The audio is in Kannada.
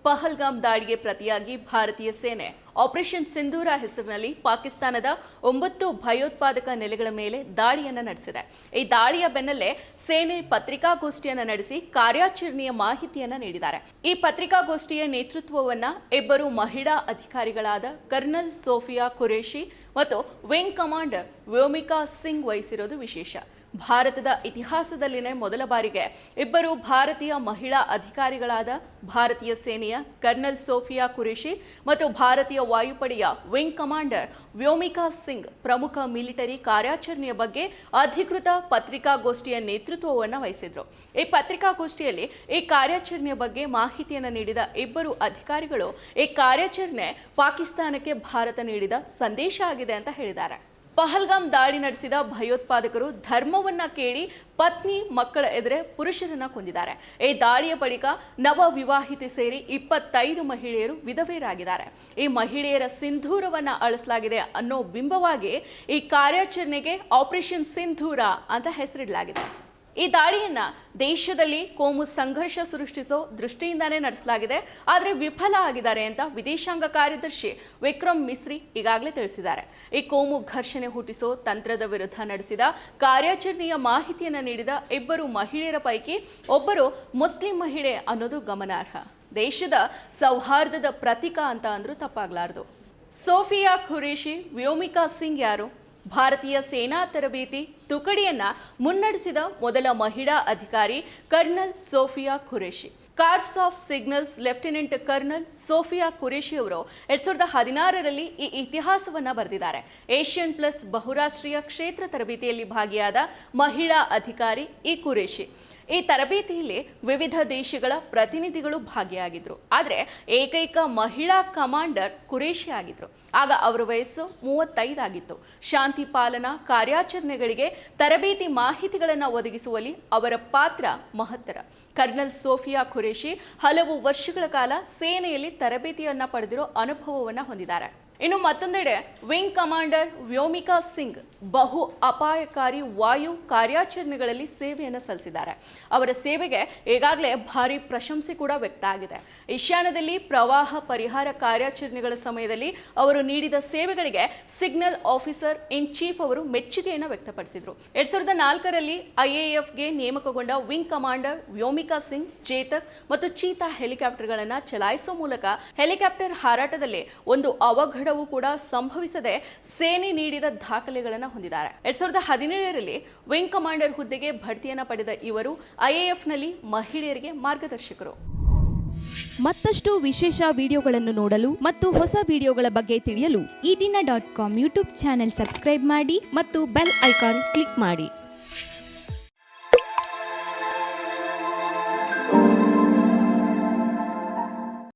ಪಹಲ್ಗಾಮ್ ದಾಳಿಗೆ ಪ್ರತಿಯಾಗಿ ಭಾರತೀಯ ಸೇನೆ ಆಪರೇಷನ್ ಸಿಂಧೂರ ಹೆಸರಿನಲ್ಲಿ ಪಾಕಿಸ್ತಾನದ 9 ಭಯೋತ್ಪಾದಕ ನೆಲೆಗಳ ಮೇಲೆ ದಾಳಿಯನ್ನು ನಡೆಸಿದೆ. ಈ ದಾಳಿಯ ಬೆನ್ನಲ್ಲೇ ಸೇನೆ ಪತ್ರಿಕಾಗೋಷ್ಠಿಯನ್ನು ನಡೆಸಿ ಕಾರ್ಯಾಚರಣೆಯ ಮಾಹಿತಿಯನ್ನು ನೀಡಿದ್ದಾರೆ. ಈ ಪತ್ರಿಕಾಗೋಷ್ಠಿಯ ನೇತೃತ್ವವನ್ನ ಇಬ್ಬರು ಮಹಿಳಾ ಅಧಿಕಾರಿಗಳಾದ ಕರ್ನಲ್ ಸೋಫಿಯಾ ಖುರೇಶಿ ಮತ್ತು ವಿಂಗ್ ಕಮಾಂಡರ್ ವ್ಯೋಮಿಕಾ ಸಿಂಗ್ ವಹಿಸಿರೋದು ವಿಶೇಷ. ಭಾರತದ ಇತಿಹಾಸದಲ್ಲಿನೇ ಮೊದಲ ಬಾರಿಗೆ ಇಬ್ಬರು ಭಾರತೀಯ ಮಹಿಳಾ ಅಧಿಕಾರಿಗಳಾದ ಭಾರತೀಯ ಸೇನೆಯ ಕರ್ನಲ್ ಸೋಫಿಯಾ ಖುರೇಶಿ ಮತ್ತು ಭಾರತೀಯ ವಾಯುಪಡೆಯ ವಿಂಗ್ ಕಮಾಂಡರ್ ವ್ಯೋಮಿಕಾ ಸಿಂಗ್ ಪ್ರಮುಖ ಮಿಲಿಟರಿ ಕಾರ್ಯಾಚರಣೆಯ ಬಗ್ಗೆ ಅಧಿಕೃತ ಪತ್ರಿಕಾಗೋಷ್ಠಿಯ ನೇತೃತ್ವವನ್ನು ವಹಿಸಿದ್ರು. ಈ ಪತ್ರಿಕಾಗೋಷ್ಠಿಯಲ್ಲಿ ಈ ಕಾರ್ಯಾಚರಣೆಯ ಬಗ್ಗೆ ಮಾಹಿತಿಯನ್ನು ನೀಡಿದ ಇಬ್ಬರು ಅಧಿಕಾರಿಗಳು ಈ ಕಾರ್ಯಾಚರಣೆ ಪಾಕಿಸ್ತಾನಕ್ಕೆ ಭಾರತ ನೀಡಿದ ಸಂದೇಶ ಆಗಿದೆ ಅಂತ ಹೇಳಿದ್ದಾರೆ. ಪಹಲ್ಗಾಮ್ ದಾಳಿ ನಡೆಸಿದ ಭಯೋತ್ಪಾದಕರು ಧರ್ಮವನ್ನ ಕೇಳಿ ಪತ್ನಿ ಮಕ್ಕಳ ಎದುರೇ ಪುರುಷರನ್ನ ಕೊಂದಿದ್ದಾರೆ. ಈ ದಾಳಿಯ ಬಳಿಕ ನವ ವಿವಾಹಿತೆ ಸೇರಿ 25 ಮಹಿಳೆಯರು ವಿಧವೆಯರಾಗಿದ್ದಾರೆ. ಈ ಮಹಿಳೆಯರ ಸಿಂಧೂರವನ್ನ ಅಳಿಸಲಾಗಿದೆ ಅನ್ನೋ ಬಿಂಬವಾಗಿ ಈ ಕಾರ್ಯಾಚರಣೆಗೆ ಆಪರೇಷನ್ ಸಿಂಧೂರ ಅಂತ ಹೆಸರಿಡಲಾಗಿದೆ. ಈ ದಾಳಿಯನ್ನ ದೇಶದಲ್ಲಿ ಕೋಮು ಸಂಘರ್ಷ ಸೃಷ್ಟಿಸೋ ದೃಷ್ಟಿಯಿಂದಾನೇ ನಡೆಸಲಾಗಿದೆ, ಆದರೆ ವಿಫಲ ಆಗಿದ್ದಾರೆ ಅಂತ ವಿದೇಶಾಂಗ ಕಾರ್ಯದರ್ಶಿ ವಿಕ್ರಮ್ ಮಿಸ್ರಿ ಈಗಾಗಲೇ ತಿಳಿಸಿದ್ದಾರೆ. ಈ ಕೋಮು ಘರ್ಷಣೆ ಹುಟ್ಟಿಸೋ ತಂತ್ರದ ವಿರುದ್ಧ ನಡೆಸಿದ ಕಾರ್ಯಾಚರಣೆಯ ಮಾಹಿತಿಯನ್ನು ನೀಡಿದ ಇಬ್ಬರು ಮಹಿಳೆಯರ ಪೈಕಿ ಒಬ್ಬರು ಮುಸ್ಲಿಂ ಮಹಿಳೆ ಅನ್ನೋದು ಗಮನಾರ್ಹ. ದೇಶದ ಸೌಹಾರ್ದದ ಪ್ರತೀಕ ಅಂತ ಅಂದ್ರೂ ತಪ್ಪಾಗಲಾರದು. ಸೋಫಿಯಾ ಖುರೇಶಿ, ವ್ಯೋಮಿಕಾ ಸಿಂಗ್ ಯಾರು? ಭಾರತೀಯ ಸೇನಾ ತರಬೇತಿ ತುಕಡಿಯನ್ನ ಮುನ್ನಡೆಸಿದ ಮೊದಲ ಮಹಿಳಾ ಅಧಿಕಾರಿ colonel Sofiya Qureshi. Corps of signals lieutenant colonel Sofiya Qureshi ಅವರು 2016ರಲ್ಲಿ ಈ ಇತಿಹಾಸವನ್ನ ಬರೆದಿದ್ದಾರೆ. ಏಷ್ಯನ್ ಪ್ಲಸ್ ಬಹುರಾಷ್ಟ್ರೀಯ ಕ್ಷೇತ್ರ ತರಬೇತಿಯಲ್ಲಿ ಭಾಗಿಯಾದ ಮಹಿಳಾ ಅಧಿಕಾರಿ ಈ ಖುರೇಶಿ. ಈ ತರಬೇತಿಯಲ್ಲಿ ವಿವಿಧ ದೇಶಗಳ ಪ್ರತಿನಿಧಿಗಳು ಭಾಗಿಯಾಗಿದ್ರು. ಆದರೆ ಏಕೈಕ ಮಹಿಳಾ ಕಮಾಂಡರ್ ಖುರೇಶಿ ಆಗಿದ್ರು. ಆಗ ಅವರ ವಯಸ್ಸು 35 ಆಗಿತ್ತು. ಶಾಂತಿ ಪಾಲನಾ ಕಾರ್ಯಾಚರಣೆಗಳಿಗೆ ತರಬೇತಿ ಮಾಹಿತಿಗಳನ್ನು ಒದಗಿಸುವಲ್ಲಿ ಅವರ ಪಾತ್ರ ಮಹತ್ತರ. ಕರ್ನಲ್ ಸೋಫಿಯಾ ಖುರೇಶಿ ಹಲವು ವರ್ಷಗಳ ಕಾಲ ಸೇನೆಯಲ್ಲಿ ತರಬೇತಿಯನ್ನ ಪಡೆದಿರೋ ಅನುಭವವನ್ನು ಹೊಂದಿದ್ದಾರೆ. ಇನ್ನು ಮತ್ತೊಂದೆಡೆ ವಿಂಗ್ ಕಮಾಂಡರ್ ವ್ಯೋಮಿಕಾ ಸಿಂಗ್ ಬಹು ಅಪಾಯಕಾರಿ ವಾಯು ಕಾರ್ಯಾಚರಣೆಗಳಲ್ಲಿ ಸೇವೆಯನ್ನು ಸಲ್ಲಿಸಿದ್ದಾರೆ. ಅವರ ಸೇವೆಗೆ ಈಗಾಗಲೇ ಭಾರಿ ಪ್ರಶಂಸೆ ಕೂಡ ವ್ಯಕ್ತ ಆಗಿದೆ. ಈಶಾನ್ಯದಲ್ಲಿ ಪ್ರವಾಹ ಪರಿಹಾರ ಕಾರ್ಯಾಚರಣೆಗಳ ಸಮಯದಲ್ಲಿ ಅವರು ನೀಡಿದ ಸೇವೆಗಳಿಗೆ ಸಿಗ್ನಲ್ ಆಫೀಸರ್ ಇನ್ ಚೀಫ್ ಅವರು ಮೆಚ್ಚುಗೆಯನ್ನು ವ್ಯಕ್ತಪಡಿಸಿದರು. 2004ರಲ್ಲಿ IAFಗೆ ನೇಮಕಗೊಂಡ ವಿಂಗ್ ಕಮಾಂಡರ್ ವ್ಯೋಮಿಕಾ ಸಿಂಗ್ ಚೇತಕ್ ಮತ್ತು ಚೀತಾ ಹೆಲಿಕಾಪ್ಟರ್ಗಳನ್ನು ಚಲಾಯಿಸುವ ಮೂಲಕ ಹೆಲಿಕಾಪ್ಟರ್ ಹಾರಾಟದಲ್ಲಿ ಒಂದು ಅವಘಡ ಕೂಡ ಸಂಭವಿಸದೆ ಸೇನೆ ನೀಡಿದ ದಾಖಲೆಗಳನ್ನು ಹೊಂದಿದ್ದಾರೆ. 2017ರಲ್ಲಿ ವಿಂಗ್ ಕಮಾಂಡರ್ ಹುದ್ದೆಗೆ ಬಡ್ತಿಯನ್ನು ಪಡೆದ ಇವರು IAFನಲ್ಲಿ ಮಹಿಳೆಯರಿಗೆ ಮಾರ್ಗದರ್ಶಕರು. ಮತ್ತಷ್ಟು ವಿಶೇಷ ವಿಡಿಯೋಗಳನ್ನು ನೋಡಲು ಮತ್ತು ಹೊಸ ವಿಡಿಯೋಗಳ ಬಗ್ಗೆ ತಿಳಿಯಲು EDina.com ಯೂಟ್ಯೂಬ್ ಚಾನೆಲ್ ಸಬ್ಸ್ಕ್ರೈಬ್ ಮಾಡಿ ಮತ್ತು ಬೆಲ್ ಐಕಾನ್ ಕ್ಲಿಕ್ ಮಾಡಿ.